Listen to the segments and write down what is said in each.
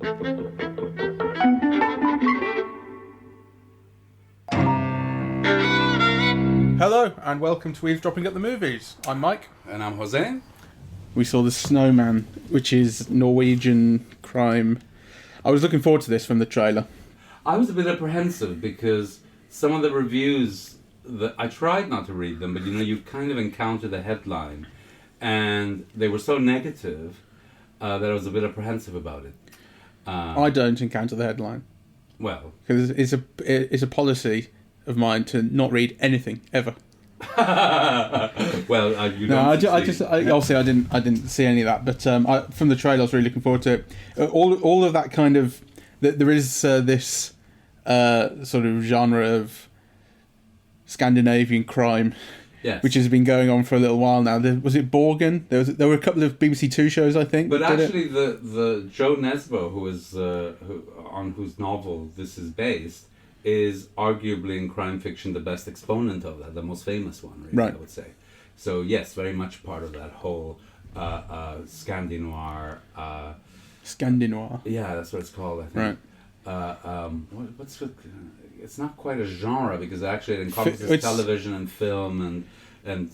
Hello and welcome to Eavesdropping at the Movies. I'm Mike. And I'm Jose. We saw The Snowman, which is Norwegian crime. I was looking forward to this from the trailer. I was a bit apprehensive because some of the reviews, I tried not to read them, but you kind of encounter the headline, and they were so negative that I was a bit apprehensive about it. I don't encounter the headline. Well, because it's a policy of mine to not read anything ever. Well, you no, don't. Obviously I didn't see any of that, but from the trailer I was really looking forward to it. All of that kind of there is this sort of genre of Scandinavian crime, yes, which has been going on for a little while now. Was it Borgen? There were a couple of BBC Two shows, I think. But actually, the Joe Nesbo, on whose novel this is based, is arguably in crime fiction the best exponent of that, the most famous one, really, right. I would say. So yes, very much part of that whole Scandinoir. Scandinoir. Yeah, that's what it's called, I think. Right. It's not quite a genre because actually it encompasses television and film and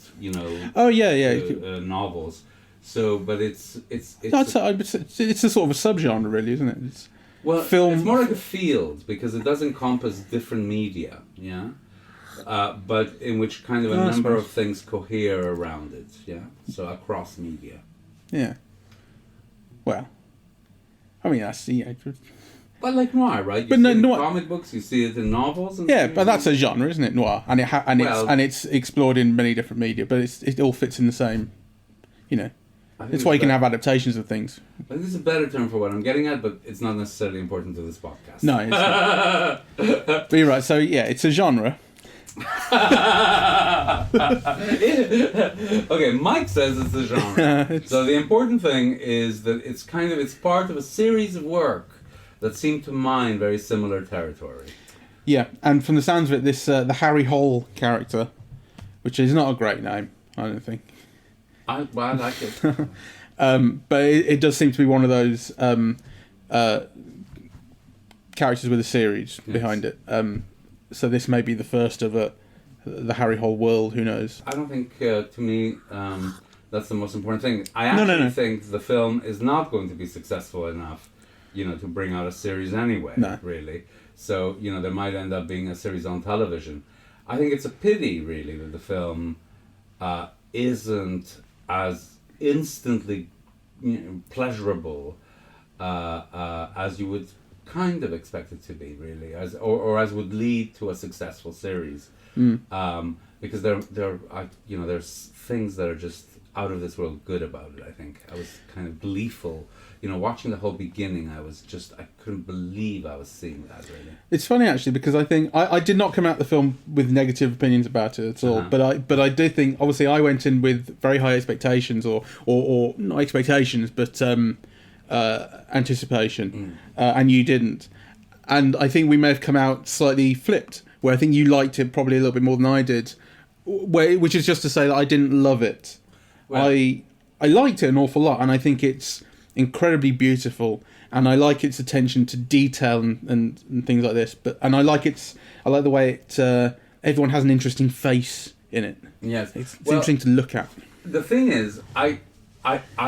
Oh yeah. Novels. So, but it's a sort of a subgenre, really, isn't it? Film. It's more like a field because it does encompass different media, yeah, but in which kind of a number of things cohere around it, yeah. So across media. Yeah. Well, I mean that's But like noir, right? You see it in comic books, you see it in novels, and but that's a genre, isn't it? Noir, and it's explored in many different media, but it all fits in the same, That's why you can have adaptations of things. I think this is a better term for what I'm getting at, but it's not necessarily important to this podcast. No, it's not. But you're right. So yeah, it's a genre. Okay, Mike says it's a genre. So the important thing is that it's part of a series of work that seem to mine very similar territory. Yeah, and from the sounds of it, this the Harry Hole character, which is not a great name, I don't think. I like it. But it does seem to be one of those characters with a series behind it. So this may be the first of the Harry Hole world. Who knows? I don't think, to me, that's the most important thing. I actually think the film is not going to be successful enough, to bring out a series anyway. No. Really. So there might end up being a series on television. I think it's a pity, really, that the film isn't as instantly pleasurable as you would kind of expect it to be, really, as would lead to a successful series. Because there's things that are just out of this world good about it. I think I was kind of gleeful, watching the whole beginning. I couldn't believe I was seeing that, really. It's funny actually because I think I did not come out the film with negative opinions about it at all. But I do think obviously I went in with very high expectations or not expectations but anticipation, and you didn't. And I think we may have come out slightly flipped, where I think you liked it probably a little bit more than I did. Which is just to say that I didn't love it. Well, I liked it an awful lot, and I think it's incredibly beautiful, and I like its attention to detail and things like this. I like the way it everyone has an interesting face in it. Yes, it's interesting to look at. The thing is, I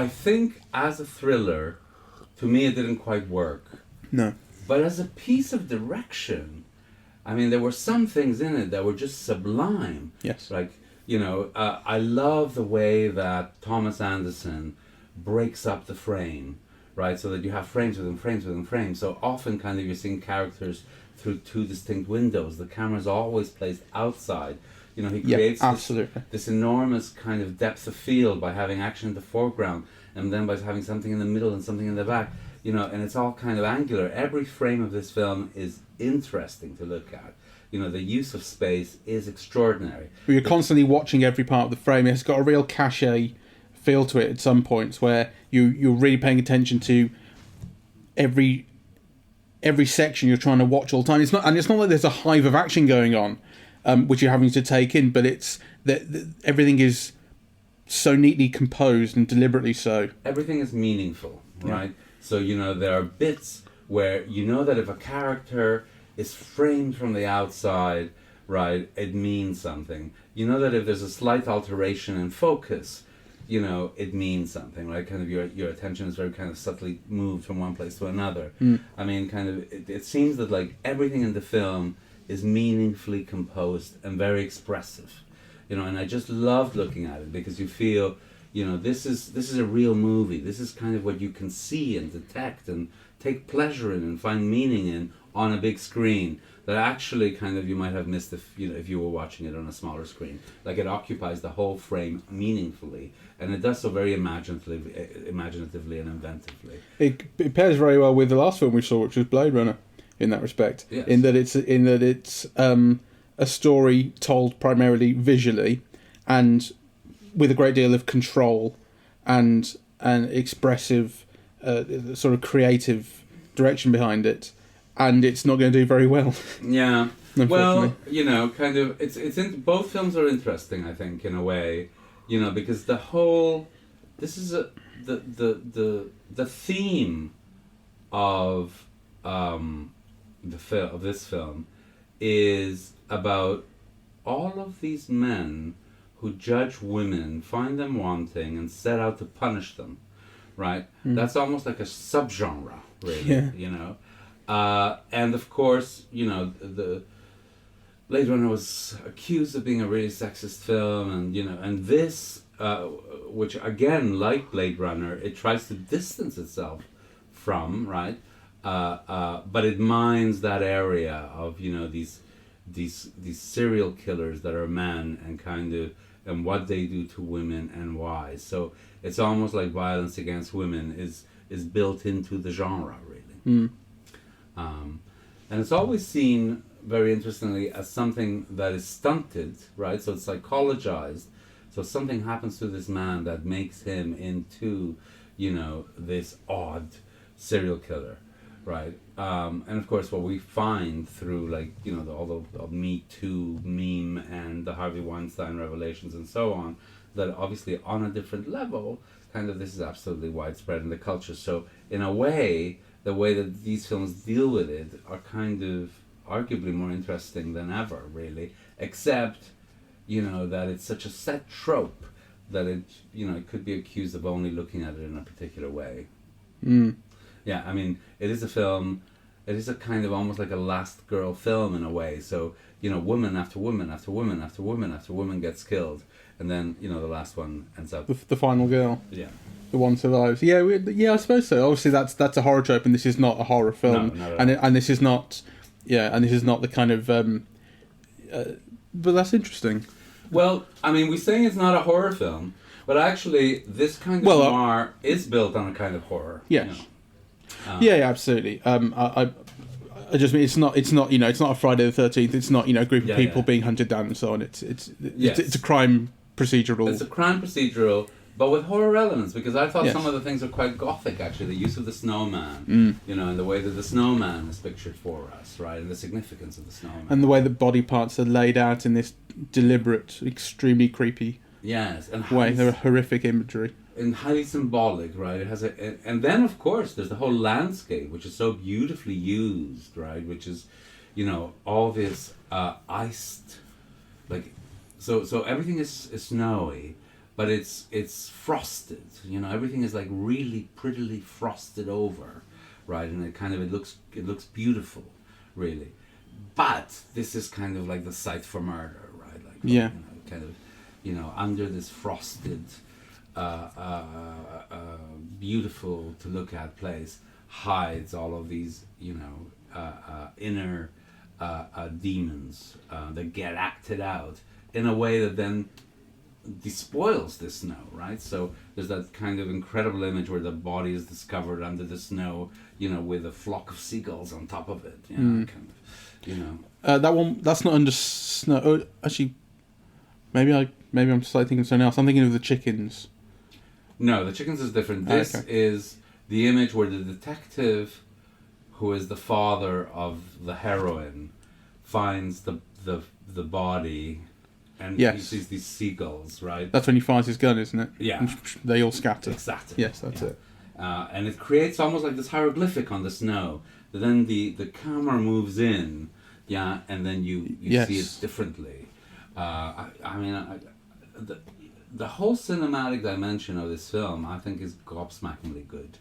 think as a thriller, to me it didn't quite work. No, but as a piece of direction, I mean, there were some things in it that were just sublime. Yes, like I love the way that Thomas Anderson breaks up the frame, right? So that you have frames within frames within frames. So often kind of you're seeing characters through two distinct windows. The camera's always placed outside. He creates this enormous kind of depth of field by having action in the foreground and then by having something in the middle and something in the back. And it's all kind of angular. Every frame of this film is interesting to look at. The use of space is extraordinary. Well, you're constantly watching every part of the frame. It's got a real cachet feel to it at some points where you're really paying attention to every section you're trying to watch all the time. It's not like there's a hive of action going on, which you're having to take in, but it's that everything is so neatly composed and deliberately so. Everything is meaningful, right? So there are bits where you know that if a character is framed from the outside, right, it means something. You know that if there's a slight alteration in focus, you know, it means something, right? Kind of your attention is very kind of subtly moved from one place to another. I mean, kind of, it seems that like everything in the film is meaningfully composed and very expressive, you know, and I just loved looking at it because you feel, you know, this is a real movie. This is kind of what you can see and detect and take pleasure in and find meaning in on a big screen that actually kind of you might have missed if you were watching it on a smaller screen. Like it occupies the whole frame meaningfully, and it does so very imaginatively and inventively. It pairs very well with the last film we saw, which was Blade Runner, in that respect. Yes. In that it's a story told primarily visually, and with a great deal of control and expressive, sort of creative direction behind it, and it's not going to do very well. Yeah. Well, you know, kind of, both films are interesting, I think, in a way, you know, because the whole, this is the theme of this film is about all of these men who judge women, find them wanting, and set out to punish them, right? That's almost like a subgenre, really, you know? And of course, you know, the Blade Runner was accused of being a really sexist film, and you know, and this, which again, like Blade Runner, it tries to distance itself from, right? But it mines that area of, you know, these serial killers that are men and what they do to women and why. So it's almost like violence against women is built into the genre, really. And it's always seen, very interestingly, as something that is stunted, right? So it's psychologized. So something happens to this man that makes him into, you know, this odd serial killer, right? And of course, what we find through, like, you know, all the Me Too meme and the Harvey Weinstein revelations and so on, that obviously on a different level, kind of this is absolutely widespread in the culture. So in a way, the way that these films deal with it are kind of arguably more interesting than ever, really, except, you know, that it's such a set trope that it, you know, it could be accused of only looking at it in a particular way. Yeah, I mean, it is a film, it is a kind of almost like a last girl film in a way. So, you know, woman after woman after woman after woman after woman gets killed, and then, you know, the last one ends up... The final girl. Yeah. The one survives. Yeah, I suppose so. Obviously, that's a horror trope, and this is not a horror film. No, and this is not... Yeah, and this is not the kind of... but that's interesting. Well, I mean, we're saying it's not a horror film, but actually, this kind of noir is built on a kind of horror. Yes. You know? Yeah, absolutely. I just mean it's not you know, it's not a Friday the 13th. It's not, you know, a group of people being hunted down and so on. It's a crime procedural. It's a crime procedural, but with horror elements, because I thought some of the things are quite gothic, actually. The use of the snowman, you know, and the way that the snowman is pictured for us, right, and the significance of the snowman, and the way that body parts are laid out in this deliberate, extremely creepy way. They're horrific imagery. And highly symbolic, right? It has and then of course there's the whole landscape, which is so beautifully used, right? Which is, you know, all this iced, like, so everything is snowy, but it's frosted. You know, everything is like really prettily frosted over, right? And it looks beautiful, really. But this is kind of like the site for murder, right? Like, you know, kind of, you know, under this frosted. Beautiful to look at place hides all of these, you know, inner demons that get acted out in a way that then despoils the snow, right? So there's that kind of incredible image where the body is discovered under the snow, you know, with a flock of seagulls on top of it, you know, kind of, you know. That one, that's not under snow. Oh, actually, maybe I'm just like thinking of something else. I'm thinking of the chickens. No, the chickens is different. This is the image where the detective, who is the father of the heroine, finds the body, and he sees these seagulls, right? That's when he fires his gun, isn't it? Yeah. And they all scatter. Exactly. Yes, that's it. and it creates almost like this hieroglyphic on the snow. But then the camera moves in, yeah, and then you Yes. see it differently. The whole cinematic dimension of this film, I think, is gobsmackingly good.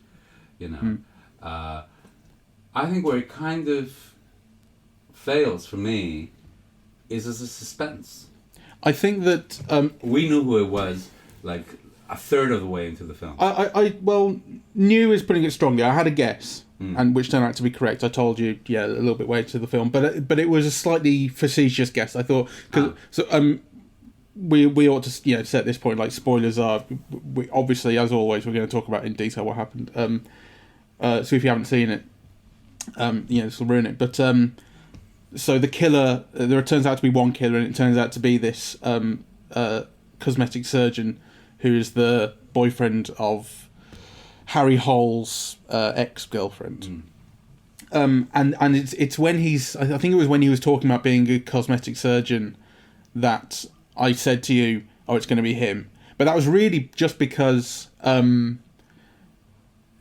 You know, I think where it kind of fails for me is as a suspense. I think that We knew who it was like a third of the way into the film. well, knew is putting it strongly. I had a guess, and which turned out to be correct. I told you, a little bit way to the film, but it was a slightly facetious guess. I thought we ought to say at this point, like, spoilers are, we obviously, as always, we're going to talk about in detail what happened. So if you haven't seen it, this will ruin it. But so the killer, there turns out to be one killer, and it turns out to be this cosmetic surgeon who is the boyfriend of Harry Hole's ex-girlfriend. And it's when I think it was when he was talking about being a cosmetic surgeon that I said to you, oh, it's going to be him. But that was really just because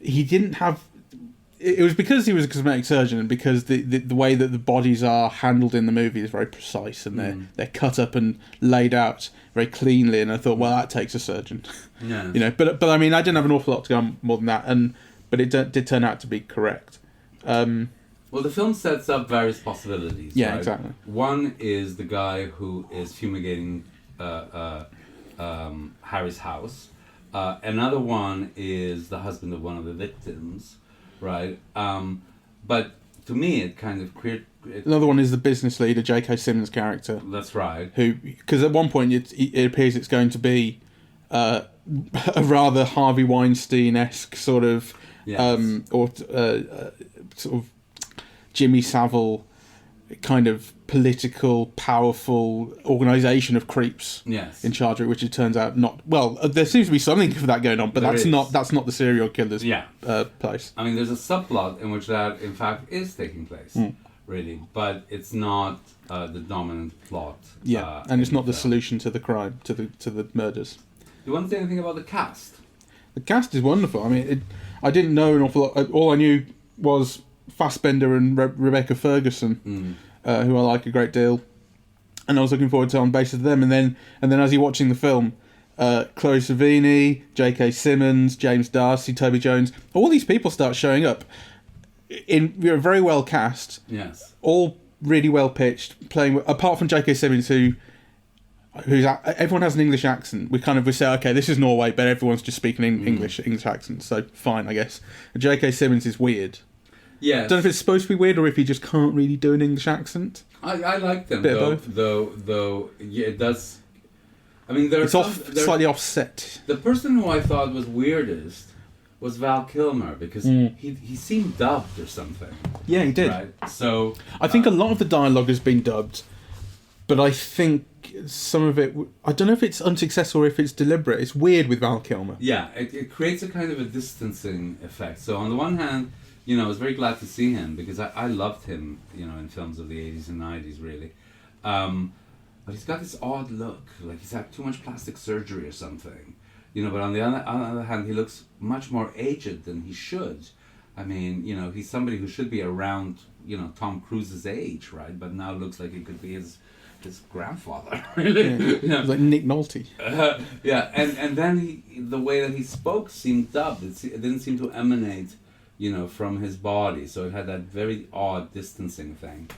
he didn't have... It was because he was a cosmetic surgeon, and because the way that the bodies are handled in the movie is very precise, and they're cut up and laid out very cleanly. And I thought, well, that takes a surgeon. Yeah. But I mean, I didn't have an awful lot to go on more than that, but it did turn out to be correct. Well, the film sets up various possibilities. Yeah, right? exactly. One is the guy who is fumigating Harry's house. Another one is the husband of one of the victims, right? But to me, it kind of Another one is the business leader, J.K. Simmons' character. That's right. Who, because at one point it appears it's going to be a rather Harvey Weinstein-esque sort of, Yes. Sort of Jimmy Savile kind of political, powerful organisation of creeps Yes. in charge of it, which it turns out not. Well, there seems to be something for that going on, but There that's is. not the serial killer's Yeah. place. I mean, there's a subplot in which that, in fact, is taking place, really, but it's not the dominant plot. And it's in not the film. solution to the crime, to the murders. You want to say anything about the cast? The cast is wonderful. I mean, I didn't know an awful lot. All I knew was Fassbender and Rebecca Ferguson, who I like a great deal, and I was looking forward to it on the basis of them. And then as you're watching the film, Chloe Sevigny, J.K. Simmons, James Darcy, Toby Jones, all these people start showing up in very well cast, Yes. all really well pitched, playing apart from J.K. Simmons, who's everyone has an English accent. We say, okay, this is Norway, but everyone's just speaking English accent, so fine, I guess. J.K. Simmons is weird. Yes. I don't know if it's supposed to be weird or if he just can't really do an English accent. I like them, Bit of though, yeah, it does. I mean, there's Slightly offset. The person who I thought was weirdest was Val Kilmer, because he seemed dubbed or something. Yeah, he did. Right. So I think a lot of the dialogue has been dubbed, but I think some of it, I don't know if it's unsuccessful or if it's deliberate. It's weird with Val Kilmer. yeah, it creates a kind of a distancing effect. So on the one hand, I was very glad to see him because I loved him, in films of the 80s and 90s, really. But he's got this odd look, like he's had too much plastic surgery or something. But on the other hand, he looks much more aged than he should. I mean, he's somebody who should be around, Tom Cruise's age, right? But now looks like he could be his grandfather, really. It's like Nick Nolte. Yeah, and then the way that he spoke seemed dubbed. It didn't seem to emanate, from his body. So it had that very odd distancing thing.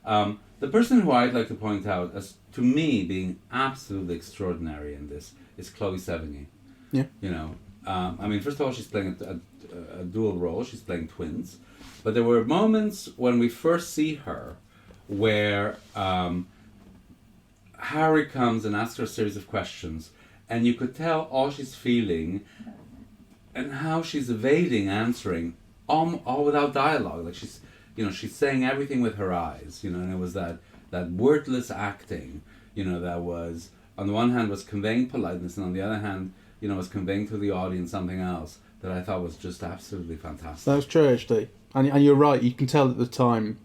The person who I'd like to point out as, to me, being absolutely extraordinary in this is Chloe Sevigny. Yeah. I mean, first of all, she's playing a dual role. She's playing twins. But there were moments when we first see her where Harry comes and asks her a series of questions, and you could tell all she's feeling and how she's evading answering, all without dialogue. Like she's saying everything with her eyes, and it was that wordless acting, that was, on the one hand was conveying politeness, and on the other hand, was conveying to the audience something else that I thought was just absolutely fantastic. That was true, actually. And you're right, you can tell at the time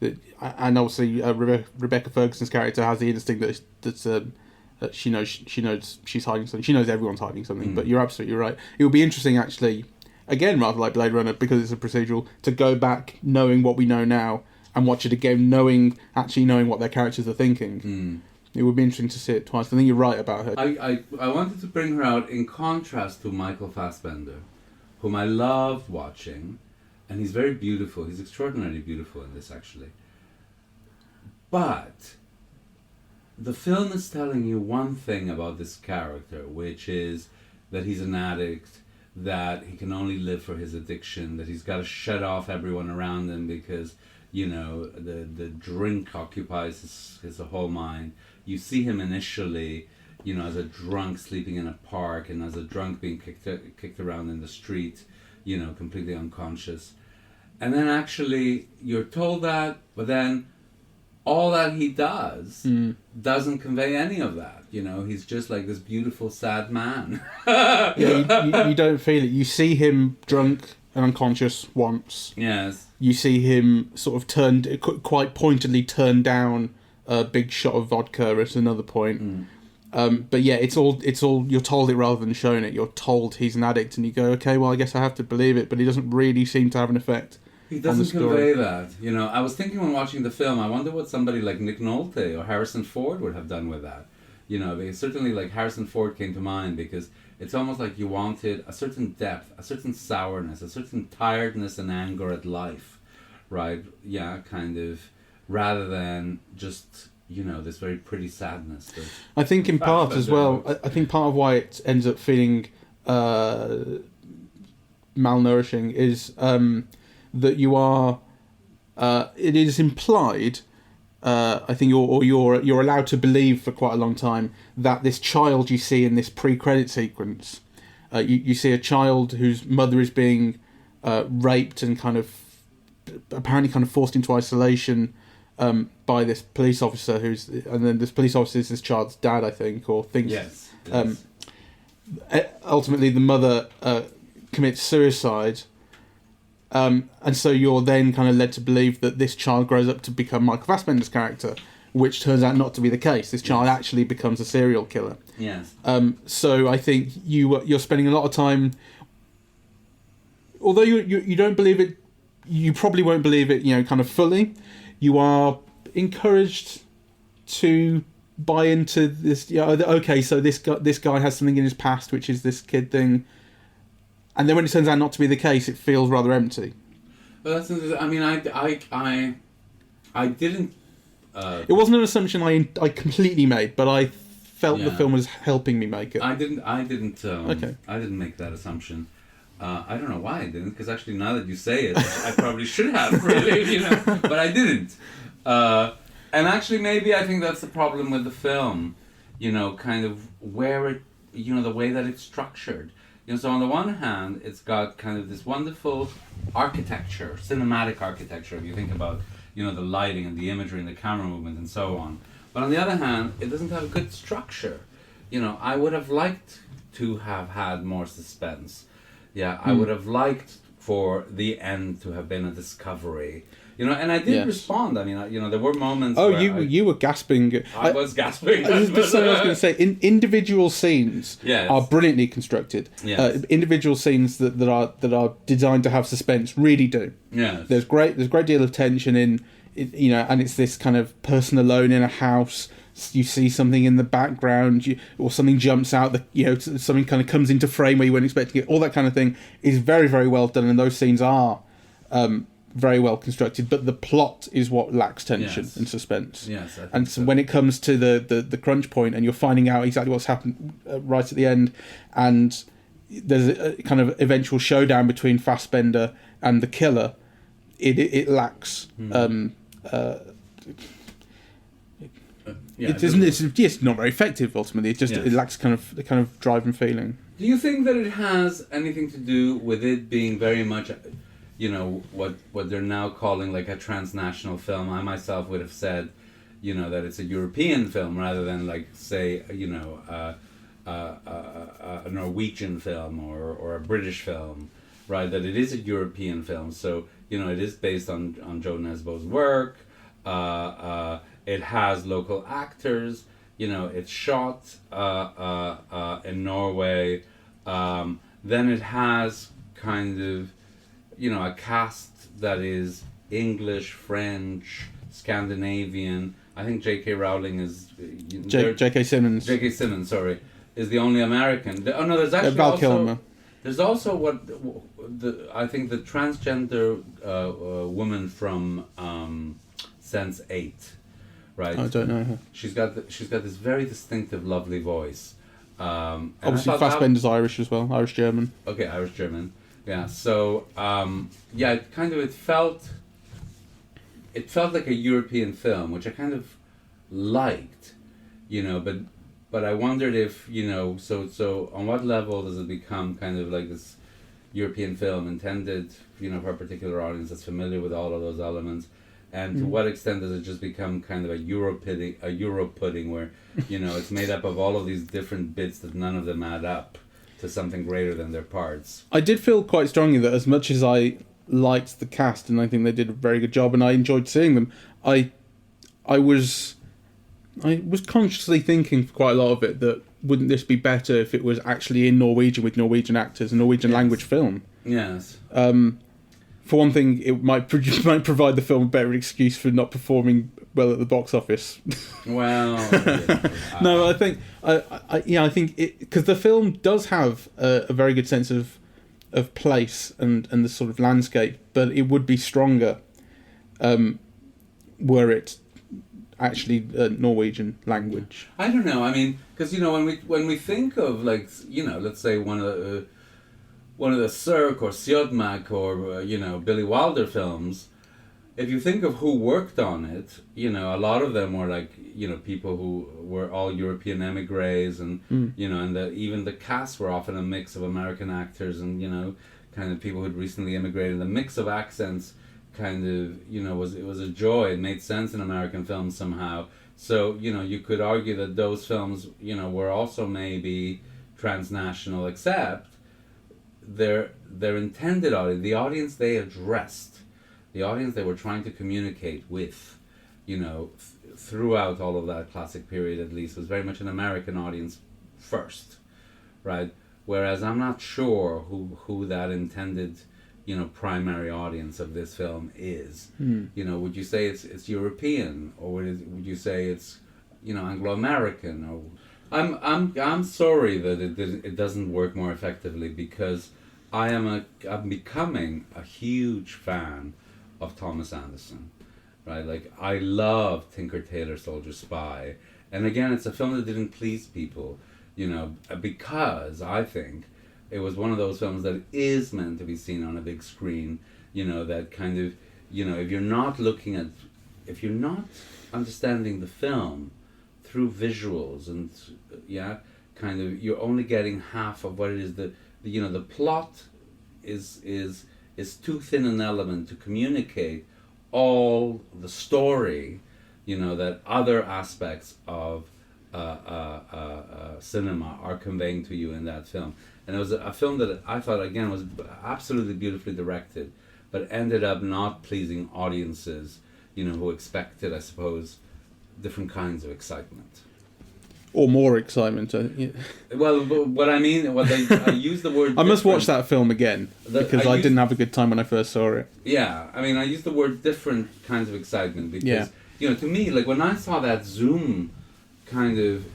that, and obviously Rebecca Ferguson's character has the instinct that she knows she's hiding something. She knows everyone's hiding something, but you're absolutely right. It would be interesting, actually, again, rather like Blade Runner, because it's a procedural, to go back knowing what we know now and watch it again, knowing what their characters are thinking. It would be interesting to see it twice. I think you're right about her. I wanted to bring her out in contrast to Michael Fassbender, whom I loved watching, and he's very beautiful. He's extraordinarily beautiful in this, actually. But the film is telling you one thing about this character, which is that he's an addict, that he can only live for his addiction, that he's got to shut off everyone around him because, you know, the drink occupies his whole mind. You see him initially, you know, as a drunk sleeping in a park, and as a drunk being kicked around in the street, you know, completely unconscious. And then actually you're told that, but then all that he does doesn't convey any of that. You know, he's just like this beautiful, sad man. You don't feel it. You see him drunk and unconscious once. Yes. You see him sort of quite pointedly turn down a big shot of vodka at another point. But yeah, it's all you're told it rather than shown it. You're told he's an addict, and you go, okay, well, I guess I have to believe it. But he doesn't really seem to have an effect. He doesn't convey that. You know, I was thinking when watching the film, I wonder what somebody like Nick Nolte or Harrison Ford would have done with that. You know, because certainly like Harrison Ford came to mind, because it's almost like you wanted a certain depth, a certain sourness, a certain tiredness and anger at life, right? Yeah, kind of, rather than just, you know, this very pretty sadness. I think in part as well, I think part of why it ends up feeling malnourishing is that you are, it is implied, I think you're allowed to believe for quite a long time that this child you see in this pre-credit sequence, you see a child whose mother is being raped and kind of apparently kind of forced into isolation by this police officer and then this police officer is this child's dad, I think, or thinks. Yes. Ultimately, the mother commits suicide. And so you're then kind of led to believe that this child grows up to become Michael Fassbender's character, which turns out not to be the case. This child actually becomes a serial killer. Yes. So I think you're spending a lot of time, although you don't believe it, you probably won't believe it, you know, kind of fully. You are encouraged to buy into this. Yeah, okay, so this guy has something in his past, which is this kid thing. And then when it turns out not to be the case, it feels rather empty. Well, that's interesting. I mean, I didn't. It wasn't an assumption I completely made, but I felt the film was helping me make it. I didn't. Okay. I didn't make that assumption. I don't know why I didn't, because actually now that you say it, I probably should have, really, you know, but I didn't. And actually, maybe I think that's the problem with the film, you know, kind of where it, you know, the way that it's structured. You know, so on the one hand, it's got kind of this wonderful architecture, cinematic architecture, if you think about, you know, the lighting and the imagery and the camera movement and so on. But on the other hand, it doesn't have a good structure. You know, I would have liked to have had more suspense. Yeah, I would have liked for the end to have been a discovery. You know, and I did respond. I mean, you know, there were moments. Oh, you were gasping. I was gasping. This is something I was going to say. Individual scenes are brilliantly constructed. Yes. Individual scenes that are designed to have suspense really do. Yes. There's a great deal of tension in, you know, and it's this kind of person alone in a house. You see something in the background, or something jumps out. You know, something kind of comes into frame where you weren't expecting it. All that kind of thing is very, very well done, and those scenes are very well constructed, but the plot is what lacks tension and suspense. Yes, I think and so when it comes to the crunch point, and you're finding out exactly what's happened right at the end, and there's a kind of eventual showdown between Fassbender and the killer, it lacks. It's not very effective. Ultimately, it lacks kind of drive and feeling. Do you think that it has anything to do with it being very much, you know, what they're now calling like a transnational film? I myself would have said, you know, that it's a European film rather than like, say, you know, a Norwegian film or a British film, right? That it is a European film. So, you know, it is based on Joe Nesbo's work. It has local actors. You know, it's shot in Norway. Then it has kind of, a cast that is English, French, Scandinavian. I think J.K. Rowling is J.K. Simmons. J.K. Simmons, sorry, is the only American. Oh no, there's actually Val also Kilmer. there's also I think the transgender woman from Sense8, right? I don't know her. She's got this very distinctive, lovely voice. And I Obviously, thought that- Fassbender's Irish as well, Irish German. Okay, Irish German. Yeah. So it felt like a European film, which I kind of liked, but I wondered if so on what level does it become kind of like this European film intended for a particular audience that's familiar with all of those elements, and to what extent does it just become kind of a Euro pudding where it's made up of all of these different bits that none of them add up to something greater than their parts. I did feel quite strongly that as much as I liked the cast and I think they did a very good job and I enjoyed seeing them, I was consciously thinking for quite a lot of it that wouldn't this be better if it was actually in Norwegian with Norwegian actors, a Norwegian language film. Yes. For one thing, it might provide the film a better excuse for not performing well at the box office. Well, No, I think I think because the film does have a very good sense of place and the sort of landscape, but it would be stronger were it actually Norwegian language. I don't know. I mean, because when we think of let's say one of the Cirque or Siodmak or Billy Wilder films, if you think of who worked on it, a lot of them were people who were all European emigres, and and even the cast were often a mix of American actors and kind of people who'd recently immigrated. The mix of accents kind of was a joy. It made sense in American films somehow. So you could argue that those films were also maybe transnational, except their intended audience, the audience they addressed, the audience they were trying to communicate with, throughout all of that classic period at least, was very much an American audience first, right? Whereas I'm not sure who that intended, primary audience of this film is. Would you say it's European, or would you say it's, Anglo-American? Or I'm sorry that it doesn't work more effectively, because I'm becoming a huge fan of Thomas Anderson, right? Like, I love Tinker Tailor Soldier Spy, and again, it's a film that didn't please people, because I think it was one of those films that is meant to be seen on a big screen, that kind of, if you're not understanding the film through visuals and kind of, you're only getting half of what it is. The plot is too thin an element to communicate all the story, that other aspects of cinema are conveying to you in that film. And it was a film that I thought, again, was absolutely beautifully directed, but ended up not pleasing audiences, who expected, I suppose, different kinds of excitement. Or more excitement. Well, what I mean, I use the word. I must watch that film again, because I didn't have a good time when I first saw it. Yeah, I mean, I use the word different kinds of excitement because, to me, like when I saw that Zoom kind of,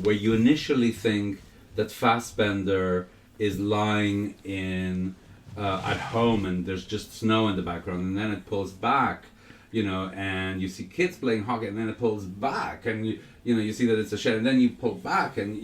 where you initially think that Fassbender is lying in at home and there's just snow in the background, and then it pulls back, and you see kids playing hockey, and then it pulls back, and you see that it's a shed, and then you pull back, and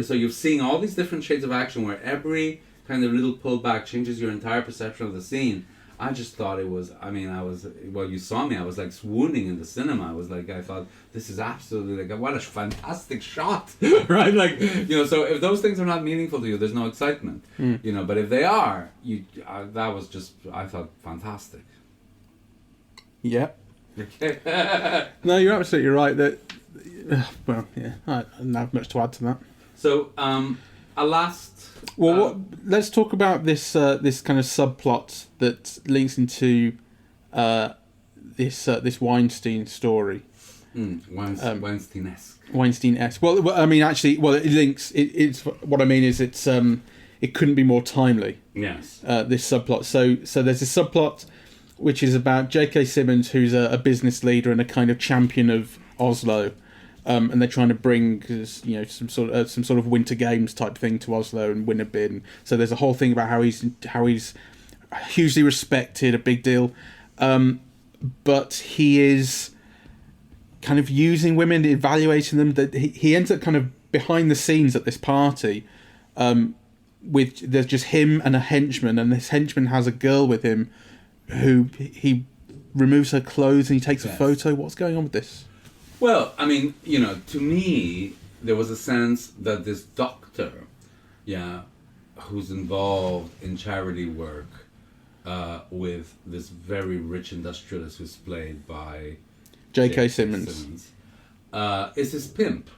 so you're seeing all these different shades of action where every kind of little pullback changes your entire perception of the scene. I just thought it was, you saw me, I was like swooning in the cinema. I thought, this is absolutely what a fantastic shot, right? So if those things are not meaningful to you, there's no excitement, but if they are, that was just, I thought, fantastic. Yeah. No, you're absolutely right. That, I don't have much to add to that. So, a last. Well, let's talk about this this kind of subplot that links into this Weinstein story. Weinstein-esque. Weinstein-esque. Well, I mean, actually, it links. It's what I mean is it's it couldn't be more timely. Yes. This subplot. So there's this subplot which is about J.K. Simmons, who's a business leader and a kind of champion of Oslo, and they're trying to bring some sort of Winter Games type thing to Oslo and win a bid. And so there's a whole thing about how he's hugely respected, a big deal, but he is kind of using women, evaluating them. That he ends up kind of behind the scenes at this party. There's just him and a henchman, and this henchman has a girl with him who he removes her clothes and he takes a photo. What's going on with this? Well, I mean, to me, there was a sense that this doctor, who's involved in charity work with this very rich industrialist who's played by J.K. Simmons, is his pimp.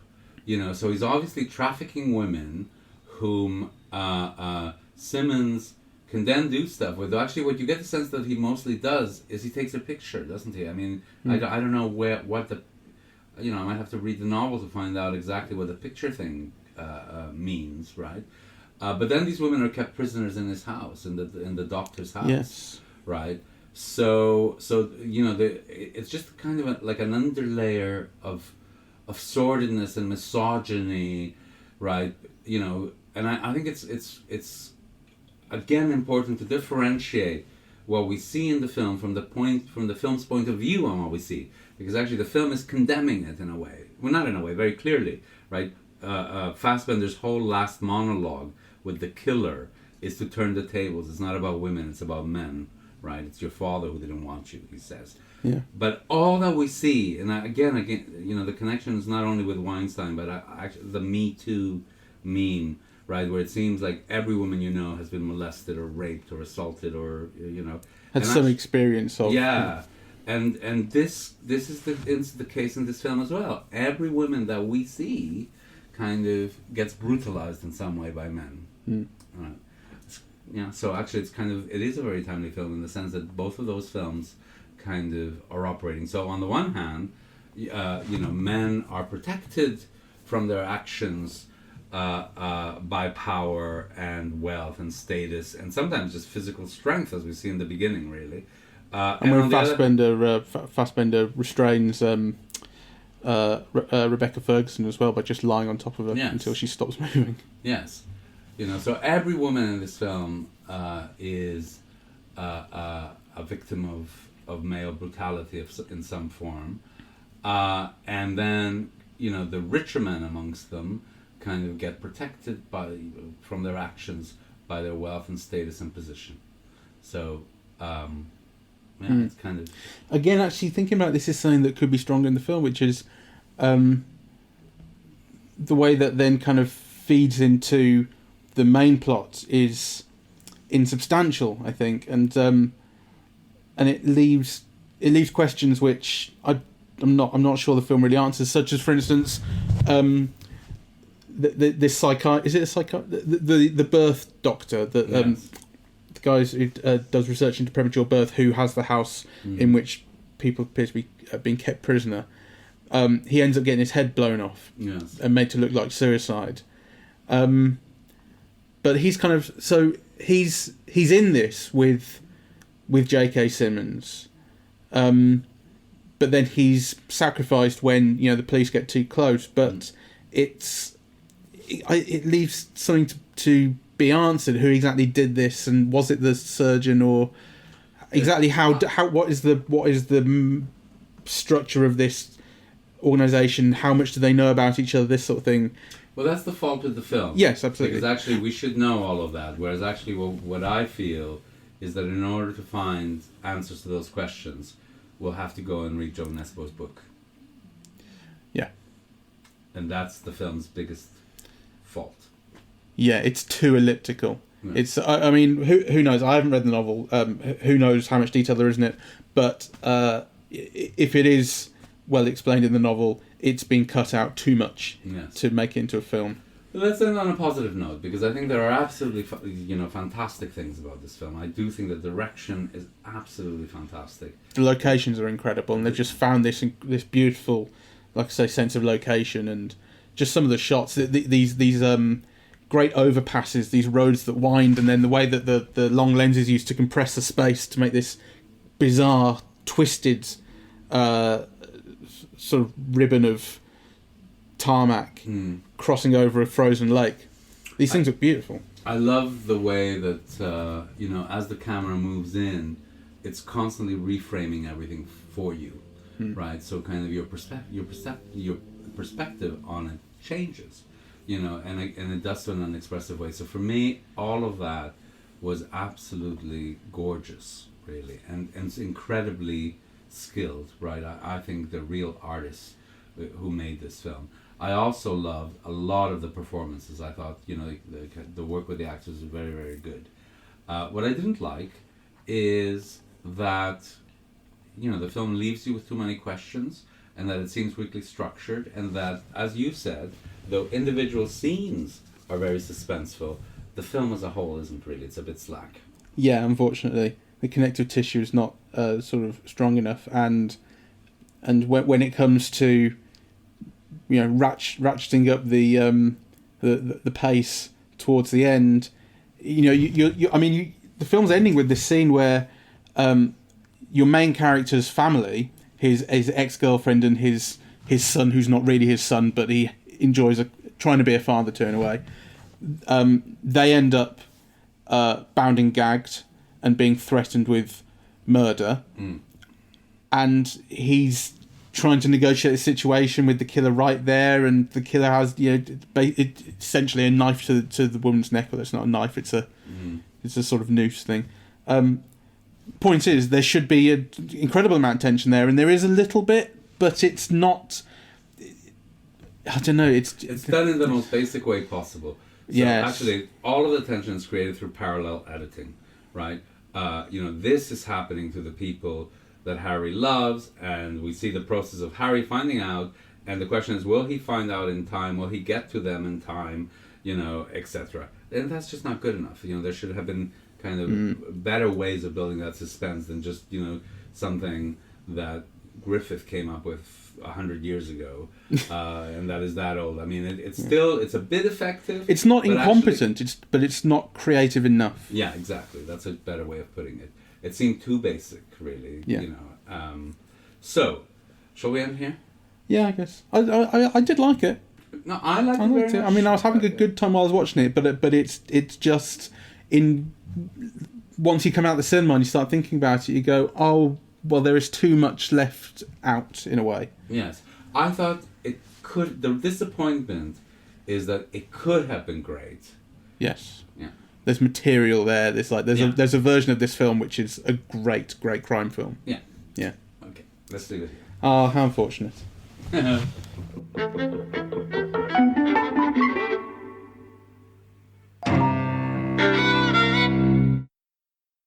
So he's obviously trafficking women whom Simmons can then do stuff with. Actually, what you get the sense that he mostly does is he takes a picture, doesn't he? I mean, I don't know what the... I might have to read the novel to find out exactly what the picture thing means, right? But then these women are kept prisoners in his house, in the doctor's house, yes, right? So it's just kind of like an underlayer of sordidness and misogyny, right? And I think it's again important to differentiate what we see in the film from the film's point of view on what we see, because actually the film is condemning it in a way. Well, not in a way, very clearly, right? Fassbender's whole last monologue with the killer is to turn the tables. It's not about women, it's about men, right? It's your father who didn't want you, he says. Yeah. But all that we see, and again, the connection is not only with Weinstein, but actually the Me Too meme, right, where it seems like every woman has been molested or raped or assaulted or had some experience of. Yeah, and this is the case in this film as well. Every woman that we see kind of gets brutalized in some way by men. Right. So actually it is a very timely film in the sense that both of those films kind of are operating. So on the one hand, men are protected from their actions by power and wealth and status and sometimes just physical strength, as we see in the beginning, really. And when Fassbender restrains Rebecca Ferguson as well by just lying on top of her until she stops moving. Yes. So every woman in this film is a victim of male brutality in some form. And then, the richer men amongst them kind of get protected from their actions by their wealth and status and position. So, it's kind of... Again, actually thinking about this is something that could be stronger in the film, which is the way that then kind of feeds into the main plot is insubstantial, I think, and it leaves questions which I'm not sure the film really answers, such as, for instance, the birth doctor that the guys who does research into premature birth, who has the house in which people appear to be being kept prisoner. He ends up getting his head blown off and made to look like suicide. But he's kind of he's in this with J.K. Simmons, but then he's sacrificed when the police get too close. But it leaves something to be answered. Who exactly did this, and was it the surgeon, or exactly how what is the structure of this organisation? How much do they know about each other? This sort of thing. Well, that's the fault of the film. Yes, absolutely. Because actually we should know all of that. Whereas actually what I feel is that in order to find answers to those questions, we'll have to go and read Joe Nesbo's book. Yeah. And that's the film's biggest fault. Yeah, it's too elliptical. Yeah. It's. I mean, who knows? I haven't read the novel. Who knows how much detail there is in it? But if it is well explained in the novel, it's been cut out too much to make it into a film. Let's end on a positive note, because I think there are absolutely fantastic things about this film. I do think the direction is absolutely fantastic. The locations are incredible, and they've just found this beautiful, like I say, sense of location, and just some of the shots. These great overpasses, these roads that wind, and then the way that the long lenses used to compress the space to make this bizarre, twisted sort of ribbon of tarmac crossing over a frozen lake. These things look beautiful. I love the way that as the camera moves in, it's constantly reframing everything for you, right? So kind of your perspective on it changes, and it does so in an expressive way. So for me, all of that was absolutely gorgeous, really, and it's incredibly skilled, right? I think the real artists who made this film. I also loved a lot of the performances. I thought, the work with the actors was very, very good. What I didn't like is that, the film leaves you with too many questions, and that it seems weakly structured, and that, as you said, though individual scenes are very suspenseful, the film as a whole isn't really. It's a bit slack. Yeah, unfortunately. The connective tissue is not sort of strong enough, and when it comes to ratcheting up the pace towards the end, the film's ending with this scene where your main character's family, his ex-girlfriend and his son, who's not really his son, but he enjoys trying to be a father to in a way, they end up bound and gagged and being threatened with murder, and he's trying to negotiate the situation with the killer right there, and the killer has essentially a knife to the woman's neck. Well, it's not a knife; it's a sort of noose thing. Point is, there should be an incredible amount of tension there, and there is a little bit, but it's not. I don't know. It's done in the most basic way possible. So yes. Actually, all of the tension is created through parallel editing, right? This is happening to the people that Harry loves, and we see the process of Harry finding out, and the question is, will he find out in time? Will he get to them in time? Etc. And that's just not good enough. There should have been kind of better ways of building that suspense than just something that Griffith came up with 100 years ago, and that is that old. I mean, it's a bit effective. It's not incompetent, but it's not creative enough. Yeah, exactly. That's a better way of putting it. It seemed too basic, really. Yeah. So, shall we end here? Yeah, I guess. I did like it. No, I liked it very much. I mean, I was having a good time while I was watching it, but it's just once you come out of the cinema and you start thinking about it, you go, oh, well, there is too much left out in a way. Yes, I thought it could. The disappointment is that it could have been great. Yes. Yeah. There's material there. There's a version of this film which is a great crime film. Yeah. Yeah. Okay, let's leave it here. Oh, how unfortunate.